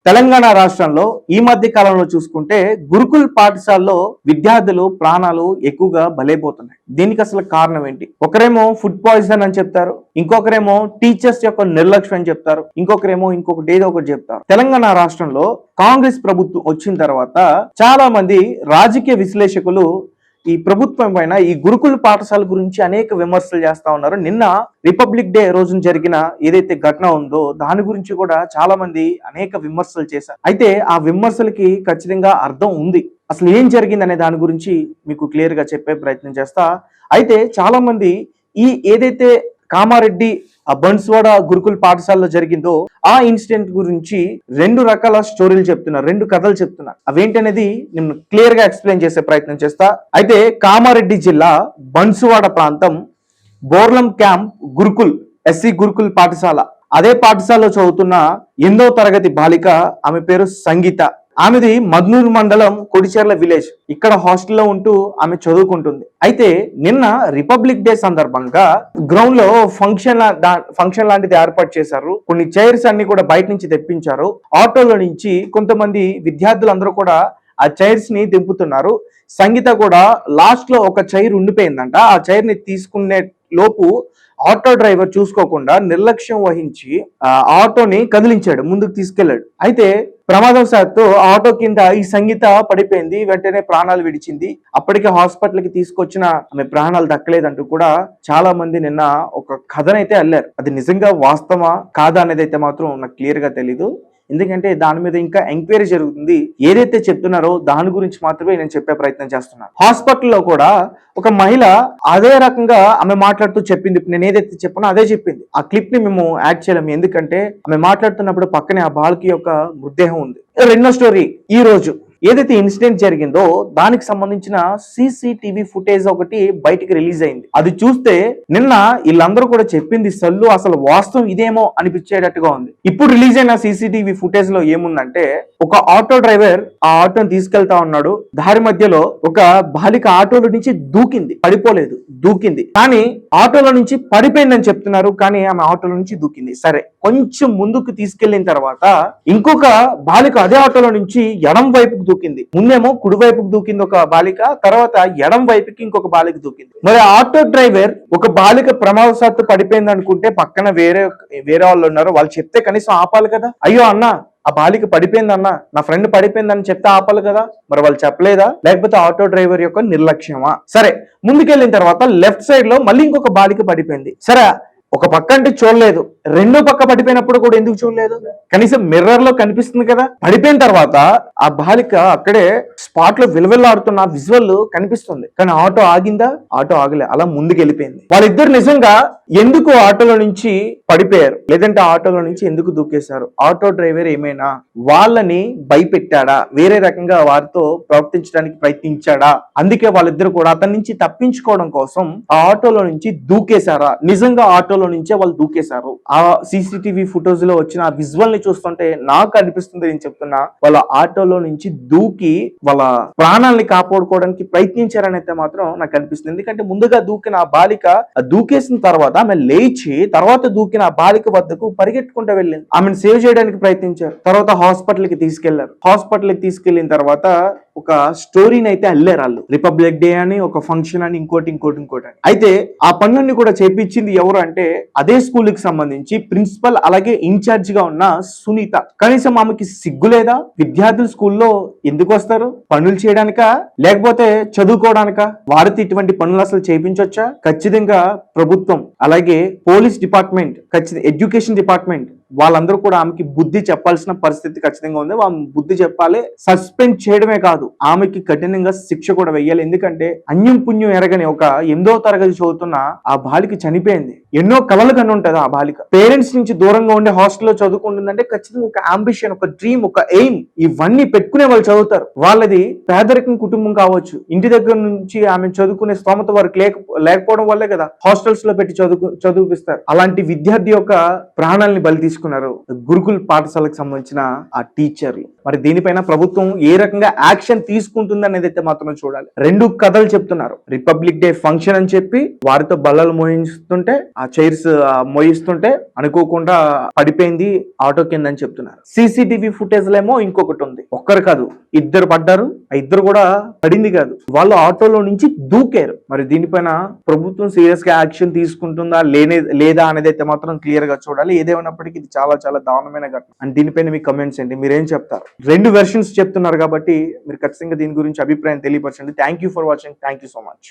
తెలంగాణ రాష్ట్రంలో ఈ మధ్య కాలంలో చూసుకుంటే గురుకుల్ పాఠశాలలో విద్యార్థులు ప్రాణాలు ఎక్కువగా బలైపోతున్నాయి. దీనికి అసలు కారణం ఏంటి? ఒకరేమో ఫుడ్ పాయిజన్ అని చెప్తారు, ఇంకొకరేమో టీచర్స్ యొక్క నిర్లక్ష్యం అని చెప్తారు, ఇంకొకరేమో ఇంకొకటి ఏదో ఒకటి చెప్తారు. తెలంగాణ రాష్ట్రంలో కాంగ్రెస్ ప్రభుత్వం వచ్చిన తర్వాత చాలా మంది రాజకీయ విశ్లేషకులు ఈ ప్రభుత్వం పైన ఈ గురుకుల పాఠశాల గురించి అనేక విమర్శలు చేస్తా ఉన్నారు. నిన్న రిపబ్లిక్ డే రోజున జరిగిన ఏదైతే ఘటన ఉందో దాని గురించి కూడా చాలా మంది అనేక విమర్శలు చేశారు. అయితే ఆ విమర్శలకి ఖచ్చితంగా అర్థం ఉంది. అసలు ఏం జరిగింది అనే దాని గురించి మీకు క్లియర్ గా చెప్పే ప్రయత్నం చేస్తా. అయితే చాలా మంది ఈ ఏదైతే కామారెడ్డి బన్స్వాడ గురుకుల పాఠశాలలో జరిగిందో ఆ ఇన్సిడెంట్ గురించి రెండు రకాల స్టోరీలు చెప్తున్నారు, రెండు కథలు చెప్తున్నారు. అవేంటనేది నేను క్లియర్ గా ఎక్స్ప్లెయిన్ చేసే ప్రయత్నం చేస్తా. అయితే కామారెడ్డి జిల్లా బన్సువాడ ప్రాంతం బోర్లం క్యాంప్ గురుకుల్ ఎస్సీ గురుకుల్ పాఠశాల. అదే పాఠశాలలో చదువుతున్న 8వ తరగతి బాలిక, ఆమె పేరు సంగీత. ఆమెది మద్నూరు మండలం కొడిచెర్ల విలేజ్. ఇక్కడ హాస్టల్లో ఉంటూ ఆమె చదువుకుంటుంది. అయితే నిన్న రిపబ్లిక్ డే సందర్భంగా గ్రౌండ్ లో ఫంక్షన్ లాంటిది ఏర్పాటు చేశారు. కొన్ని చైర్స్ అన్ని కూడా బయట నుంచి తెప్పించారు. ఆటోలో నుంచి కొంతమంది విద్యార్థులందరూ కూడా ఆ చైర్స్ ని దింపుతున్నారు. సంగీత కూడా లాస్ట్ లో ఒక చైర్ ఉండిపోయిందంట. ఆ చైర్ ని తీసుకునే లోపు ఆటో డ్రైవర్ చూసుకోకుండా నిర్లక్ష్యం వహించి ఆటోని కదిలించాడు, ముందుకు తీసుకెళ్లాడు. అయితే ప్రమాదవశాత్తు ఆటో కింద ఈ సంగీత పడిపోయింది. వెంటనే ప్రాణాలు విడిచింది. అప్పటికే హాస్పిటల్ కి తీసుకొచ్చిన ఆమె ప్రాణాలు దక్కలేదంటూ కూడా చాలా మంది నిన్న ఒక కథనైతే అల్లారు. అది నిజంగా వాస్తవా కాదా అనేది అయితే మాత్రం నాకు క్లియర్ గా తెలీదు. ఎందుకంటే దాని మీద ఇంకా ఎంక్వైరీ జరుగుతుంది. ఏదైతే చెప్తున్నారో దాని గురించి మాత్రమే నేను చెప్పే ప్రయత్నం చేస్తున్నాను. హాస్పిటల్లో కూడా ఒక మహిళ అదే రకంగా ఆమె మాట్లాడుతూ చెప్పింది. నేను ఏదైతే చెప్పానో అదే చెప్పింది. ఆ క్లిప్ ని మేము యాడ్ చేయలేము, ఎందుకంటే ఆమె మాట్లాడుతున్నప్పుడు పక్కనే ఆ బాలిక యొక్క మృతదేహం ఉంది. రెండో స్టోరీ, ఈ రోజు ఏదైతే ఇన్సిడెంట్ జరిగిందో దానికి సంబంధించిన సీసీటీవీ ఫుటేజ్ ఒకటి బయటికి రిలీజ్ అయింది. అది చూస్తే నిన్న వీళ్ళందరూ కూడా చెప్పింది సల్లు అసలు వాస్తవం ఇదేమో అనిపించేటట్టుగా ఉంది. ఇప్పుడు రిలీజ్ అయిన సీసీటీవీ ఫుటేజ్ లో ఏముందంటే, ఒక ఆటో డ్రైవర్ ఆ ఆటోని తీసుకెళ్తా ఉన్నాడు. దారి మధ్యలో ఒక బాలిక ఆటోలో నుంచి దూకింది, పడిపోలేదు, దూకింది. కానీ ఆటోలో నుంచి పడిపోయిందని చెప్తున్నారు, కానీ ఆమె ఆటోలో నుంచి దూకింది. సరే, కొంచెం ముందుకు తీసుకెళ్లిన తర్వాత ఇంకొక బాలిక అదే ఆటోలో నుంచి ఎడం వైపుకు దూకింది. ముందేమో కుడి వైపుకు దూకింది ఒక బాలిక, తర్వాత ఎడం వైపుకి ఇంకొక బాలిక దూకింది. మరి ఆటో డ్రైవర్ ఒక బాలిక ప్రమాదవశాత్తు పడిపోయింది అనుకుంటే పక్కన వేరే వాళ్ళు ఉన్నారు, వాళ్ళు చెప్తే కనీసం ఆపాలి కదా. అయ్యో అన్న, ఆ బాలిక పడిపోయిందన్న, నా ఫ్రెండ్ పడిపోయిందని చెప్తే ఆపాలి కదా. మరి వాళ్ళు చెప్పలేదా, లేకపోతే ఆటో డ్రైవర్ యొక్క నిర్లక్ష్యమా? సరే, ముందుకెళ్ళిన తర్వాత లెఫ్ట్ సైడ్ లో మళ్ళీ ఇంకొక బాలిక పడిపోయింది. సరే, ఒక పక్క అంటే చూడలేదు, రెండో పక్క పడిపోయినప్పుడు కూడా ఎందుకు చూడలేదు? కనీసం మిర్రర్ లో కనిపిస్తుంది కదా. పడిపోయిన తర్వాత ఆ బాలిక అక్కడే స్పాట్ లో విలువెల్లాడుతున్న విజువల్ కనిపిస్తుంది. కానీ ఆటో ఆగిందా? ఆటో ఆగలే, అలా ముందుకు వెళ్ళిపోయింది. వాళ్ళిద్దరు నిజంగా ఎందుకు ఆటోలో నుంచి పడిపోయారు, లేదంటే ఆటోలో నుంచి ఎందుకు దూకేశారు? ఆటో డ్రైవర్ ఏమైనా వాళ్ళని భయపెట్టాడా, వేరే రకంగా వారితో ప్రవర్తించడానికి ప్రయత్నించాడా? అందుకే వాళ్ళిద్దరు కూడా అతని నుంచి తప్పించుకోవడం కోసం ఆ ఆటోలో నుంచి దూకేశారా? నిజంగా ఆటోలో నుంచే వాళ్ళు దూకేశారు. ఆ సీసీటీవీ ఫుటేజ్ లో వచ్చిన ఆ విజువల్ ని చూస్తుంటే నాకు అనిపిస్తుంది, నేను చెప్తున్నా, వాళ్ళ ఆటోలో నుంచి దూకి వాళ్ళ ప్రాణాలని కాపాడుకోవడానికి ప్రయత్నించారని అయితే మాత్రం నాకు అనిపిస్తుంది. ఎందుకంటే ముందుగా దూకిన ఆ బాలిక దూకేసిన తర్వాత ఆమె లేచి తర్వాత దూకిన ఆ బాలిక వద్దకు పరిగెట్టుకుంటూ వెళ్ళింది. ఆమెను సేవ్ చేయడానికి ప్రయత్నించారు. తర్వాత హాస్పిటల్ కి తీసుకెళ్లారు. హాస్పిటల్ కి తీసుకెళ్లిన తర్వాత ఒక స్టోరీని అయితే అల్లారు వాళ్ళు. రిపబ్లిక్ డే అని, ఒక ఫంక్షన్ అని, ఇంకోటి అని. అయితే ఆ పనులన్నీ కూడా చేపించింది ఎవరు అంటే అదే స్కూల్ కి సంబంధించి ప్రిన్సిపల్, అలాగే ఇన్ఛార్జ్ గా ఉన్న సునీత. కనీసం ఆమెకి సిగ్గు లేదా? విద్యార్థులు స్కూల్లో ఎందుకు వస్తారు? పనులు చేయడానికా, లేకపోతే చదువుకోవడానికా? వారితో ఇటువంటి పనులు అసలు చేయించొచ్చా? ఖచ్చితంగా ప్రభుత్వం, అలాగే పోలీస్ డిపార్ట్మెంట్, ఖచ్చితంగా ఎడ్యుకేషన్ డిపార్ట్మెంట్, వాళ్ళందరూ కూడా ఆమెకి బుద్ధి చెప్పాల్సిన పరిస్థితి ఖచ్చితంగా ఉంది. ఆమె బుద్ధి చెప్పాలి. సస్పెండ్ చేయడమే కాదు, ఆమెకి కఠినంగా శిక్ష కూడా వెయ్యాలి. ఎందుకంటే అన్యం పుణ్యం ఎరగని ఒక 8వ తరగతి చదువుతున్న ఆ బాలిక చనిపోయింది. ఎన్నో కలలు కన్ను ఉంటది ఆ బాలిక. పేరెంట్స్ నుంచి దూరంగా ఉండే హాస్టల్లో చదువుకుంటుందంటే ఖచ్చితంగా ఒక అంబిషన్, ఒక డ్రీమ్, ఒక ఎయిమ్, ఇవన్నీ పెట్టుకునే వాళ్ళు చదువుతారు. వాళ్ళది పేదరికం కుటుంబం కావచ్చు, ఇంటి దగ్గర నుంచి ఆమె చదువుకునే స్తోమత వారికి లేకపోవడం వల్లే కదా హాస్టల్స్ లో పెట్టి చదివిపిస్తారు. అలాంటి విద్యార్థి యొక్క ప్రాణాలని బలి తీసుకున్నారు గురుకుల్ పాఠశాలకు సంబంధించిన ఆ టీచర్లు. మరి దీనిపైన ప్రభుత్వం ఏ రకంగా యాక్షన్ తీసుకుంటుంది అనేది అయితే మాత్రం చూడాలి. రెండు కథలు చెప్తున్నారు. రిపబ్లిక్ డే ఫంక్షన్ అని చెప్పి వారితో బల్లలు మోయిస్తుంటే, ఆ చైర్స్ మోయిస్తుంటే అనుకోకుండా పడిపోయింది ఆటో కింద అని చెప్తున్నారు. సీసీటీవీ ఫుటేజ్ లేమో ఇంకొకటి ఉంది. ఒక్కరు కాదు, ఇద్దరు పడ్డారు. ఆ ఇద్దరు కూడా పడింది కాదు, వాళ్ళు ఆటోలో నుంచి దూకారు. మరి దీనిపైన ప్రభుత్వం సీరియస్ గా యాక్షన్ తీసుకుంటుందా లేదా అనేది అయితే మాత్రం క్లియర్ గా చూడాలి. ఏదేమైనప్పటికీ ఇది చాలా చాలా దారుణమైన ఘటన. అండ్ దీనిపైన మీ కమెంట్స్ ఏంటి, మీరేం చెప్తారు? రెండు వెర్షన్స్ చెప్తున్నారు కాబట్టి మీరు ఖచ్చితంగా దీని గురించి అభిప్రాయం తెలియపరచండి. Thank you for watching. Thank you so much.